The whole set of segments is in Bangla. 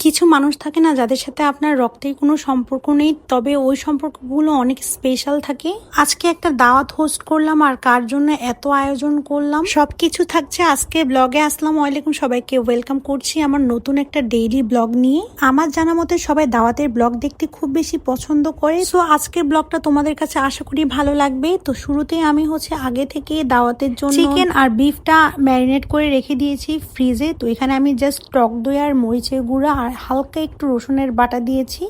কিছু মানুষ থাকে না যাদের সাথে আপনার রক্তের কোনো সম্পর্ক নেই, তবে ওই সম্পর্কগুলো অনেক স্পেশাল থাকে। আজকে একটা দাওয়াত হোস্ট করলাম আর কার জন্য এত আয়োজন করলাম সবকিছু থাকছে আজকে ব্লগে। আসসালামু আলাইকুম, সবাইকে ওয়েলকাম করছি আমার নতুন একটা ডেইলি ব্লগ নিয়ে। আমার জানা মতে সবাই দাওয়াতের ব্লগ দেখতে খুব বেশি পছন্দ করে, সো আজকের ব্লগটা তোমাদের কাছে আশা করি ভালো লাগবে। তো শুরুতে আমি আগে থেকে দাওয়াতের জন্য চিকেন আর বিফটা ম্যারিনেট করে রেখে দিয়েছি ফ্রিজে। তো এখানে আমি জাস্ট টক দই আর মরিচের গুঁড়া আর হালকা একটু রসুনের বাটা দিয়েছি।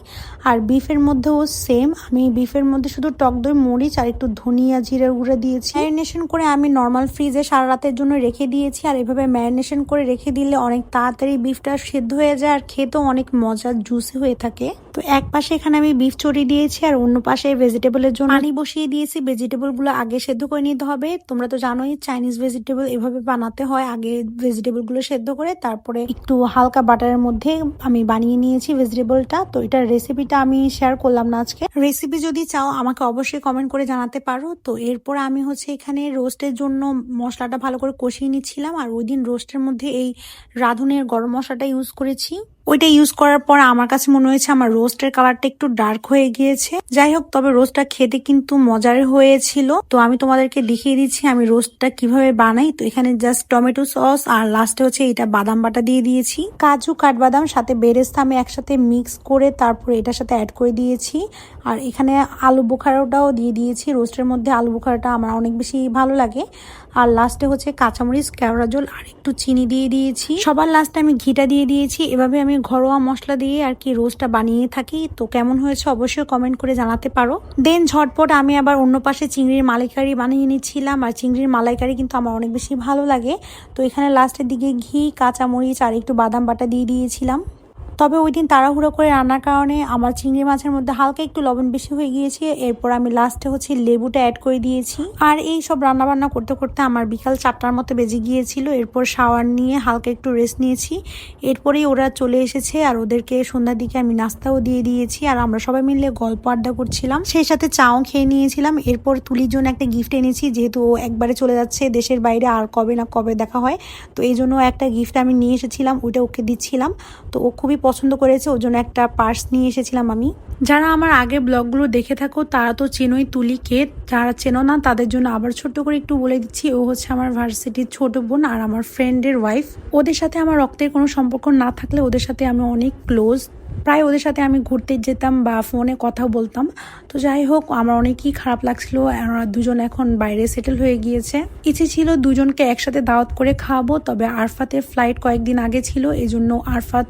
আর বিফের মধ্যেও সেম, আমি বিফের মধ্যে শুধু টক দই, মরিচ আর একটু ধনিয়া জিরার গুঁড়া দিয়েছি। ম্যারিনেশন করে আমি নর্মাল ফ্রিজে সারা রাতের জন্য রেখে দিয়েছি। আর এভাবে ম্যারিনেশন করে রেখে দিলে অনেক তাড়াতাড়ি বিফটা সেদ্ধ হয়ে যায় আর খেতেও অনেক মজার জুসি হয়ে থাকে। তো এক পাশে এখানে আমি বিফ চড়িয়ে দিয়েছি আর অন্য পাশে ভেজিটেবলের জন্য পানি বসিয়ে দিয়েছি। ভেজিটেবল গুলো আগে সেদ্ধ করে নিতে হবে। তোমরা তো জানোই চাইনিজ ভেজিটেবল এভাবে বানাতে হয়, আগে ভেজিটেবল গুলো সেদ্ধ করে তারপরে একটু হালকা বাটারের মধ্যে আমি বানিয়ে নিয়েছি ভেজিটেবলটা। তো এটার রেসিপিটা আমি শেয়ার করলাম না আজকে। রেসিপি যদি চাও আমাকে অবশ্যই কমেন্ট করে জানাতে পারো। তো এরপর আমি এখানে রোস্টের জন্য মশলাটা ভালো করে কষিয়ে নিচ্ছিলাম। আর ওই দিন রোস্টের মধ্যে এই রাঁধুনের গরম মশলাটা ইউজ করেছি। ওইটা ইউজ করার পর আমার কাছে মনে হয়েছে আমার রোস্টের কালারটা একটু ডার্ক হয়ে গিয়েছে। যাই হোক, তবে রোস্টটা খেতে কিন্তু মজার হয়েছিল। তো আমি তোমাদেরকে দেখিয়ে দিচ্ছি আমি রোস্টটা কিভাবে বানাই। তো এখানে জাস্ট টমেটো সস আর লাস্টে এটা বাদাম বাটা দিয়ে দিয়েছি। কাজু, কাঠবাদাম সাথে বেরেস্তা আমি একসাথে মিক্স করে তারপরে এটার সাথে অ্যাড করে দিয়েছি। আর এখানে আলু বোখারাটাও দিয়ে দিয়েছি। রোস্টের মধ্যে আলু বোখারাটা আমার অনেক বেশি ভালো লাগে। আর লাস্টে কাঁচামরিচ, কেওড়া জল আর একটু চিনি দিয়ে দিয়েছি। সবার লাস্টে আমি ঘিটা দিয়ে দিয়েছি। এভাবে আমি ঘরোয়া মশলা দিয়ে আর কি রোস্টটা বানিয়ে থাকি। তো কেমন হয়েছে অবশ্যই কমেন্ট করে জানাতে পারো। দেন ঝটপট আমি আবার অন্য পাশে চিংড়ির মালাইকারি বানিয়ে নিচ্ছিলাম। আর চিংড়ির মালাইকারি কিন্তু আমার অনেক বেশি ভালো লাগে। তো এখানে লাস্টের দিকে ঘি, কাঁচামরিচ আর একটু বাদাম বাটা দিয়ে দিয়েছিলাম। তবে ওই দিন তাড়াহুড়ো করে রান্নার কারণে আমার চিংড়ি মাছের মধ্যে হালকা একটু লবণ বেশি হয়ে গিয়েছে। এরপর আমি লাস্টে লেবুটা অ্যাড করে দিয়েছি। আর এই সব রান্না বান্না করতে করতে আমার বিকাল 4টার মতো বেজে গিয়েছিল। এরপর শাওয়ার নিয়ে হালকা একটু রেস্ট নিয়েছি। এরপরেই ওরা চলে এসেছে আর ওদেরকে সন্ধ্যার দিকে আমি নাস্তাও দিয়ে দিয়েছি। আর আমরা সবাই মিলে গল্প আড্ডা করছিলাম, সেই সাথে চাও খেয়ে নিয়েছিলাম। এরপর তুলির জন্য একটা গিফট এনেছি, যেহেতু ও একবারে চলে যাচ্ছে দেশের বাইরে, আর কবে না কবে দেখা হয়। তো এই জন্য একটা গিফট আমি নিয়ে এসেছিলাম, ওইটা ওকে দিচ্ছিলাম। তো ও খুবই পছন্দ করেছে, ওর জন্য একটা পার্স নিয়ে এসেছিলাম আমি। যারা আমার আগে ব্লগগুলো দেখে থাকো তারা তো চেনোই তুলিকে, যারা চেনো না তাদের জন্য আবার ছোট্ট করে একটু বলে দিচ্ছি। ও আমার ভার্সিটির ছোট বোন আর আমার ফ্রেন্ডের ওয়াইফ। ওদের সাথে আমার রক্তের কোনো সম্পর্ক না থাকলে ওদের সাথে আমি অনেক ক্লোজ। প্রায় ওদের সাথে আমি ঘুরতে যেতাম বা ফোনে কথা বলতাম। তো যাই হোক, আমার অনেকই খারাপ লাগছিল। ওরা দুজন এখন বাইরে সেটেল হয়ে গিয়েছে। ইচ্ছে ছিল দুজনকে একসাথে দাওয়াত করে খাওয়াবো, তবে আরফাতের ফ্লাইট কয়েকদিন আগে ছিল, এই জন্য আরফাত